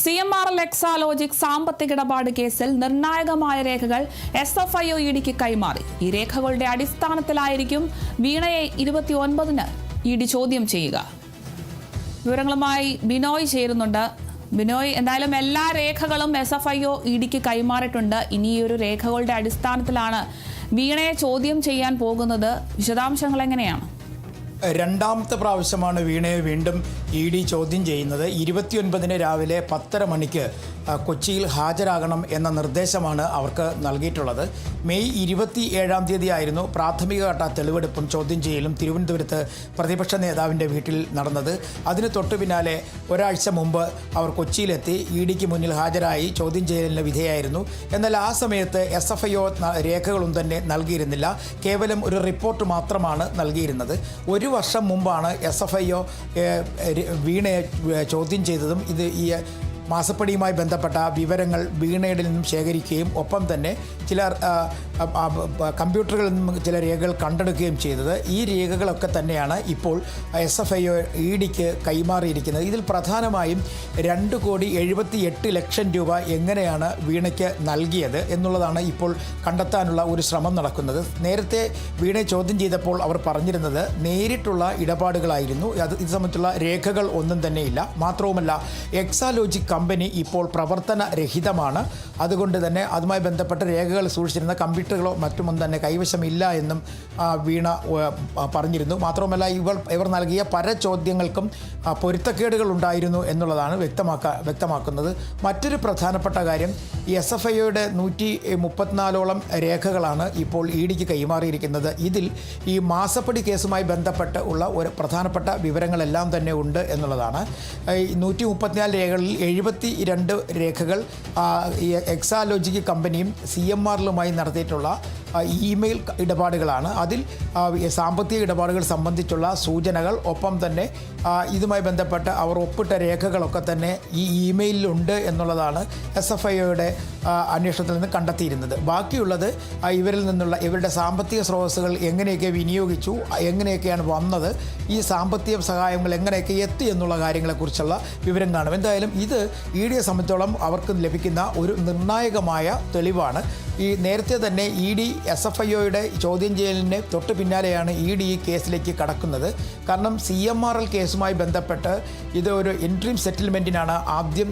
CMRL Exalogic സാമ്പത്തിക ഇടപാട് കേസിൽ നിർണായകമായ രേഖകൾ SFIO ഇഡിക്ക് കൈമാറി. ഈ രേഖകളുടെ അടിസ്ഥാനത്തിലായിരിക്കും വീണയെ 29-ന് ഇഡി ചോദ്യം ചെയ്യുക. വിവരങ്ങളുമായി ബിനോയ് ചേരുന്നുണ്ട്. ബിനോയ്, എന്തായാലും എല്ലാ രേഖകളും SFIO ഇഡിക്ക് കൈമാറിയിട്ടുണ്ട്. ഇനി ഈ ഒരു രേഖകളുടെ അടിസ്ഥാനത്തിലാണ് വീണയെ ചോദ്യം ചെയ്യാൻ പോകുന്നത്. വിശദാംശങ്ങൾ എങ്ങനെയാണ്? രണ്ടാമത്തെ പ്രാവശ്യമാണ് വീണയെ വീണ്ടും ഇഡി ചോദ്യം ചെയ്യുന്നത്. 29-ന് രാവിലെ 10:30 മണിക്ക് കൊച്ചിയിൽ ഹാജരാകണം എന്ന നിർദ്ദേശമാണ് അവർക്ക് നൽകിയിട്ടുള്ളത്. മെയ് 27-ാം തീയതി ആയിരുന്നു പ്രാഥമികഘട്ട തെളിവെടുപ്പും ചോദ്യം ചെയ്യലും തിരുവനന്തപുരത്ത് പ്രതിപക്ഷ നേതാവിൻ്റെ വീട്ടിൽ നടന്നത്. അതിന് തൊട്ടു പിന്നാലെ ഒരാഴ്ച മുമ്പ് അവർ കൊച്ചിയിലെത്തി ഇഡിക്ക് മുന്നിൽ ഹാജരായി ചോദ്യം ചെയ്യലിന് വിധേയായിരുന്നു. എന്നാൽ ആ സമയത്ത് SFIO രേഖകളൊന്നും തന്നെ നൽകിയിരുന്നില്ല. കേവലം ഒരു റിപ്പോർട്ട് മാത്രമാണ് നൽകിയിരുന്നത്. ഒരു വർഷം മുമ്പാണ് SFIO വീണയെ ചോദ്യം ചെയ്തതും ഈ മാസപ്പടിയുമായി ബന്ധപ്പെട്ട വിവരങ്ങൾ വീണയുടെ നിന്നും ശേഖരിക്കുകയും ഒപ്പം തന്നെ ചില കമ്പ്യൂട്ടറുകളിൽ നിന്നും ചില രേഖകൾ കണ്ടെടുക്കുകയും ചെയ്തത്. ഈ രേഖകളൊക്കെ തന്നെയാണ് ഇപ്പോൾ SFIO ഇഡിക്ക് കൈമാറിയിരിക്കുന്നത്. ഇതിൽ പ്രധാനമായും 2,78,00,000 രൂപ എങ്ങനെയാണ് വീണയ്ക്ക് നൽകിയത് എന്നുള്ളതാണ് ഇപ്പോൾ കണ്ടെത്താനുള്ള ഒരു ശ്രമം നടക്കുന്നത്. നേരത്തെ വീണയെ ചോദ്യം ചെയ്തപ്പോൾ അവർ പറഞ്ഞിരുന്നത് നേരിട്ടുള്ള ഇടപാടുകളായിരുന്നു. ഇത് സംബന്ധിച്ചുള്ള രേഖകൾ ഒന്നും തന്നെയില്ല. മാത്രവുമല്ല, എക്സാലോജിക് കമ്പനി ഇപ്പോൾ പ്രവർത്തനരഹിതമാണ്. അതുകൊണ്ട് തന്നെ അതുമായി ബന്ധപ്പെട്ട രേഖകൾ സൂക്ഷിച്ചിരുന്ന കമ്പ്യൂട്ടറുകളോ മറ്റുമൊന്നും തന്നെ കൈവശമില്ല എന്നും വീണ പറഞ്ഞിരുന്നു. മാത്രവുമല്ല, ഇവർ നൽകിയ പല ചോദ്യങ്ങൾക്കും പൊരുത്തക്കേടുകൾ ഉണ്ടായിരുന്നു എന്നുള്ളതാണ് വ്യക്തമാക്കുന്നത്. മറ്റൊരു പ്രധാനപ്പെട്ട കാര്യം, ഈ SFIOയുടെ 134ഓളം രേഖകളാണ് ഇപ്പോൾ ഇഡിക്ക് കൈമാറിയിരിക്കുന്നത്. ഇതിൽ ഈ മാസപ്പടി കേസുമായി ബന്ധപ്പെട്ട് ഉള്ള ഒരു പ്രധാനപ്പെട്ട വിവരങ്ങളെല്ലാം തന്നെ ഉണ്ട് എന്നുള്ളതാണ്. ഈ 134 രേഖകളിൽ 72 രേഖകൾ എക്സാലോജിക് കമ്പനിയും CMRLുമായി നടത്തിയിട്ടുള്ള ഇമെയിൽ ഇടപാടുകളാണ്. അതിൽ സാമ്പത്തിക ഇടപാടുകൾ സംബന്ധിച്ചുള്ള സൂചനകൾ ഒപ്പം തന്നെ ഇതുമായി ബന്ധപ്പെട്ട് അവർ ഒപ്പിട്ട രേഖകളൊക്കെ തന്നെ ഈ ഇമെയിലുണ്ട് എന്നുള്ളതാണ് SFIOയുടെ അന്വേഷണത്തിൽ നിന്ന് കണ്ടെത്തിയിരുന്നത്. ബാക്കിയുള്ളത് ഇവരിൽ നിന്നുള്ള ഇവരുടെ സാമ്പത്തിക സ്രോതസ്സുകൾ എങ്ങനെയൊക്കെ വിനിയോഗിച്ചു, എങ്ങനെയൊക്കെയാണ് വന്നത്, ഈ സാമ്പത്തിക സഹായങ്ങൾ എങ്ങനെയൊക്കെ എത്തി എന്നുള്ള കാര്യങ്ങളെക്കുറിച്ചുള്ള വിവരം കാണും. എന്തായാലും ഇത് ഇഡിയെ സംബന്ധിച്ചോളം അവർക്ക് ലഭിക്കുന്ന ഒരു നിർണായകമായ തെളിവാണ്. ഈ നേരത്തെ തന്നെ ഇഡി SFIOയുടെ ചോദ്യം ചെയ്യലിന് തൊട്ട് പിന്നാലെയാണ് ഇഡി ഈ കേസിലേക്ക് കടക്കുന്നത്. കാരണം CMRL കേസുമായി ബന്ധപ്പെട്ട് ഇത് ഒരു ഇൻട്രീം സെറ്റിൽമെൻറ്റിനാണ് ആദ്യം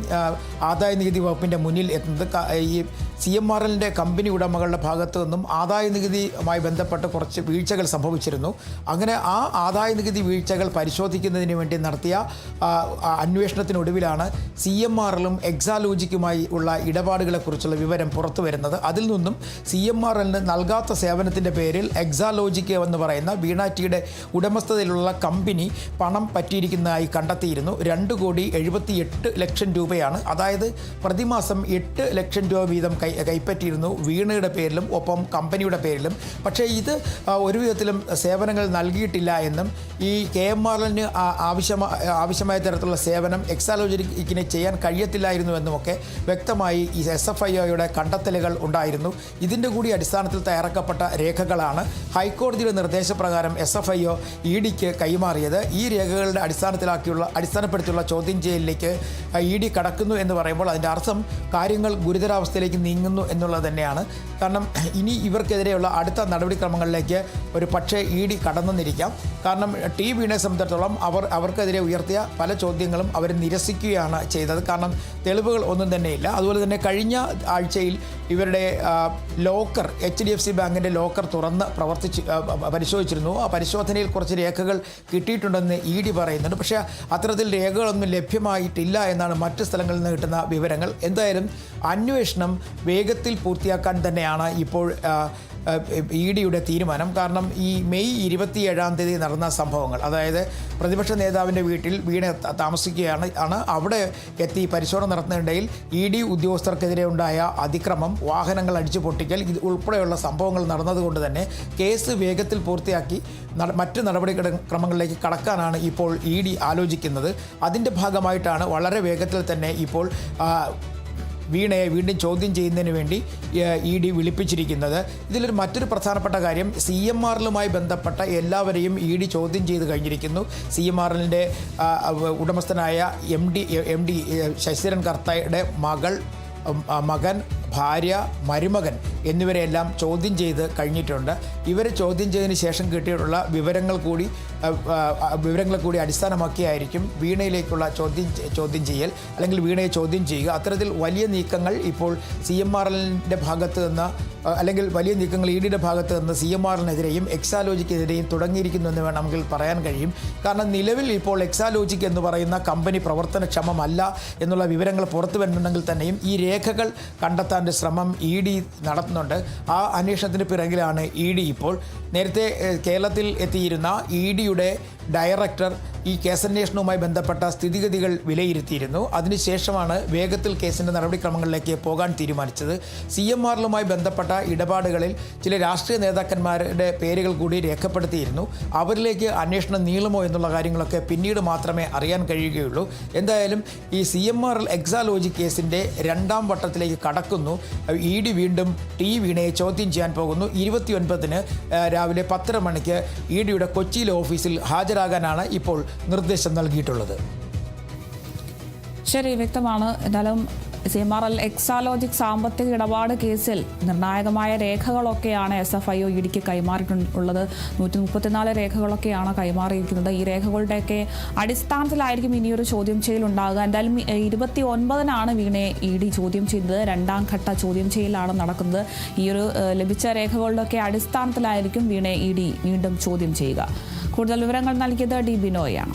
ആദായ നികുതി വകുപ്പിൻ്റെ മുന്നിൽ എത്തുന്നത്. ഈ CMRLൻ്റെ കമ്പനി ഉടമകളുടെ ഭാഗത്തു നിന്നും ആദായ നികുതിയുമായി ബന്ധപ്പെട്ട് കുറച്ച് വീഴ്ചകൾ സംഭവിച്ചിരുന്നു. അങ്ങനെ ആ ആദായ നികുതി വീഴ്ചകൾ പരിശോധിക്കുന്നതിന് വേണ്ടി നടത്തിയ അന്വേഷണത്തിനൊടുവിലാണ് CMRLും എക്സാലോജിക്കുമായി ഉള്ള ഇടപാടുകളെക്കുറിച്ചുള്ള വിവരം പുറത്തു വരുന്നത്. അതിൽ നിന്നും CMRLന് നൽകാത്ത സേവനത്തിൻ്റെ പേരിൽ എക്സാലോജിക്ക് എന്ന് പറയുന്ന വീണ ടിയുടെ ഉടമസ്ഥതയിലുള്ള കമ്പനി പണം പറ്റിയിരിക്കുന്നതായി കണ്ടെത്തിയിരുന്നു. 2,78,00,000 രൂപയാണ്. അതായത് പ്രതിമാസം 8 ലക്ഷം രൂപ വീതം കൈപ്പറ്റിയിരുന്നു വീണയുടെ പേരിലും ഒപ്പം കമ്പനിയുടെ പേരിലും. പക്ഷേ ഇത് ഒരു വിധത്തിലും സേവനങ്ങൾ നൽകിയിട്ടില്ല എന്നും ഈ KMRLന് ആവശ്യമായ തരത്തിലുള്ള സേവനം എക്സാലോജിക്കിനെ ചെയ്യാൻ കഴിയത്തില്ലായിരുന്നു എന്നുമൊക്കെ വ്യക്തമായി ഈ SFIOയുടെ കണ്ടെത്തലുകൾ ഉണ്ടായിരുന്നു. ഇതിൻ്റെ കൂടി അടിസ്ഥാനത്തിൽ തയ്യാറാക്കപ്പെട്ട രേഖകളാണ് ഹൈക്കോടതിയുടെ നിർദ്ദേശപ്രകാരം SFIO ഇഡിക്ക് കൈമാറിയത്. ഈ രേഖകളുടെ അടിസ്ഥാനപ്പെടുത്തിയുള്ള ചോദ്യം ചെയ്യലിലേക്ക് ഇഡി കടക്കുന്നു എന്ന് പറയുമ്പോൾ അതിൻ്റെ അർത്ഥം കാര്യങ്ങൾ ഗുരുതരാവസ്ഥയിലേക്ക് നീങ്ങുന്നു എന്നുള്ളത് തന്നെയാണ്. കാരണം ഇനി ഇവർക്കെതിരെയുള്ള അടുത്ത നടപടിക്രമങ്ങളിലേക്ക് ഒരു പക്ഷേ ഇഡി കടന്നെന്നിരിക്കാം. കാരണം വീണയെ സംബന്ധിച്ചിടത്തോളം അവർക്കെതിരെ ഉയർത്തിയ പല ചോദ്യങ്ങളും അവർ നിരസിക്കുകയാണ് ചെയ്തത്. കാരണം തെളിവുകൾ ഒന്നും തന്നെയില്ല. അതുപോലെ തന്നെ കഴിഞ്ഞ ആഴ്ചയിൽ ഇവരുടെ ലോക്കർ HDFC ബാങ്കിൻ്റെ ലോക്കർ തുറന്ന് പരിശോധിച്ചിരുന്നു. ആ പരിശോധനയിൽ കുറച്ച് രേഖകൾ കിട്ടിയിട്ടുണ്ടെന്ന് ഇഡി പറയുന്നുണ്ട്. പക്ഷേ അത്തരത്തിൽ രേഖകളൊന്നും ലഭ്യമായിട്ടില്ല എന്നാണ് മറ്റ് സ്ഥലങ്ങളിൽ നിന്ന് കിട്ടുന്ന വിവരങ്ങൾ. എന്തായാലും അന്വേഷണം വേഗത്തിൽ പൂർത്തിയാക്കാൻ തന്നെയാണ് ഇപ്പോൾ ഇഡിയുടെ തീരുമാനം. കാരണം ഈ മെയ് 27-ാം തീയതി നടന്ന സംഭവങ്ങൾ, അതായത് പ്രതിപക്ഷ നേതാവിൻ്റെ വീട്ടിൽ വീണ താമസിക്കുകയാണ്. അവിടെ എത്തി പരിശോധന നടത്തുന്നതിനിടയിൽ ഇഡി ഉദ്യോഗസ്ഥർക്കെതിരെ ഉണ്ടായ അതിക്രമം, വാഹനങ്ങൾ അടിച്ചു പൊട്ടിക്കൽ, ഇത് ഉൾപ്പെടെയുള്ള സംഭവങ്ങൾ നടന്നതുകൊണ്ട് തന്നെ കേസ് വേഗത്തിൽ പൂർത്തിയാക്കി മറ്റ് നടപടിക്രമങ്ങളിലേക്ക് കടക്കാനാണ് ഇപ്പോൾ ഇഡി ആലോചിക്കുന്നത്. അതിൻ്റെ ഭാഗമായിട്ടാണ് വളരെ വേഗത്തിൽ തന്നെ ഇപ്പോൾ വീണയെ വീണ്ടും ചോദ്യം ചെയ്യുന്നതിന് വേണ്ടി ED വിളിപ്പിച്ചിരിക്കുന്നത്. ഇതിലൊരു മറ്റൊരു പ്രധാനപ്പെട്ട കാര്യം, CMRLുമായി ബന്ധപ്പെട്ട എല്ലാവരെയും ED ചോദ്യം ചെയ്ത് കഴിഞ്ഞിരിക്കുന്നു. CMRLിൻ്റെ ഉടമസ്ഥനായ MD ശശിധരൻ കർത്തയുടെ മകൻ, ഭാര്യ, മരുമകൻ എന്നിവരെയെല്ലാം ചോദ്യം ചെയ്ത് കഴിഞ്ഞിട്ടുണ്ട്. ഇവരെ ചോദ്യം ചെയ്തതിന് ശേഷം കിട്ടിയിട്ടുള്ള വിവരങ്ങൾ കൂടി അടിസ്ഥാനമാക്കിയായിരിക്കും വീണയിലേക്കുള്ള ചോദ്യം ചെയ്യൽ, അല്ലെങ്കിൽ വീണയെ ചോദ്യം ചെയ്യുക. അത്തരത്തിൽ വലിയ നീക്കങ്ങൾ ഇപ്പോൾ CMRLിൻ്റെ ഭാഗത്ത് നിന്ന്, അല്ലെങ്കിൽ വലിയ നീക്കങ്ങൾ EDയുടെ ഭാഗത്ത് നിന്ന് CMRLിനെതിരെയും എക്സാലോജിക്കെതിരെയും തുടങ്ങിയിരിക്കുന്നു എന്ന് വേണമെങ്കിൽ പറയാൻ കഴിയും. കാരണം നിലവിൽ ഇപ്പോൾ എക്സാലോജിക് എന്ന് പറയുന്ന കമ്പനി പ്രവർത്തനക്ഷമമല്ല എന്നുള്ള വിവരങ്ങൾ പുറത്തു വരുന്നുണ്ടെങ്കിൽ തന്നെയും ഈ രേഖകൾ കണ്ടെത്താൻ ശ്രമം ED നടത്തുന്നുണ്ട്. ആ അന്വേഷണത്തിന് പിറകിലാണ് ED ഇപ്പോൾ. നേരത്തെ കേരളത്തിൽ എത്തിയിരുന്ന EDയുടെ ഡയറക്ടർ ഈ കേസന്വേഷണവുമായി ബന്ധപ്പെട്ട സ്ഥിതിഗതികൾ വിലയിരുത്തിയിരുന്നു. അതിനുശേഷമാണ് വേഗത്തിൽ കേസിൻ്റെ നടപടിക്രമങ്ങളിലേക്ക് പോകാൻ തീരുമാനിച്ചത്. CMRLുമായി ബന്ധപ്പെട്ട ഇടപാടുകളിൽ ചില രാഷ്ട്രീയ നേതാക്കന്മാരുടെ പേരുകൾ കൂടി രേഖപ്പെടുത്തിയിരുന്നു. അവരിലേക്ക് അന്വേഷണം നീളുമോ എന്നുള്ള കാര്യങ്ങളൊക്കെ പിന്നീട് മാത്രമേ അറിയാൻ കഴിയുകയുള്ളൂ. എന്തായാലും ഈ CMRL എക്സാലോജി കേസിൻ്റെ രണ്ടാം വട്ടത്തിലേക്ക് കടക്കുന്നു. ED വീണ്ടും വീണയെ ചോദ്യം ചെയ്യാൻ പോകുന്നു. 29-ന് രാവിലെ 10:30 മണിക്ക് EDയുടെ കൊച്ചിയിലെ ഓഫീസിൽ ഹാജരാകാനാണ് ഇപ്പോൾ നിർദ്ദേശം നൽകിയിട്ടുള്ളത്. ശരി, വ്യക്തമാണ്. എന്തായാലും CMRL എക്സാലോജിക് സാമ്പത്തിക ഇടപാട് കേസിൽ നിർണായകമായ രേഖകളൊക്കെയാണ് SFIO EDക്ക് കൈമാറിയിട്ടുള്ളത്. 134 രേഖകളൊക്കെയാണ് കൈമാറിയിരിക്കുന്നത്. ഈ രേഖകളുടെയൊക്കെ അടിസ്ഥാനത്തിലായിരിക്കും ഇനിയൊരു ചോദ്യം ചെയ്യലുണ്ടാകുക. എന്തായാലും 29-നാണ് വീണയെ ED ചോദ്യം ചെയ്തത്. രണ്ടാം ഘട്ട ചോദ്യം ചെയ്യലാണ് നടക്കുന്നത്. ഈ ഒരു ലഭിച്ച രേഖകളുടെയൊക്കെ അടിസ്ഥാനത്തിലായിരിക്കും വീണയെ ED വീണ്ടും ചോദ്യം ചെയ്യുക. കൂടുതൽ വിവരങ്ങൾ നൽകിയത് D ബിനോയാണ്.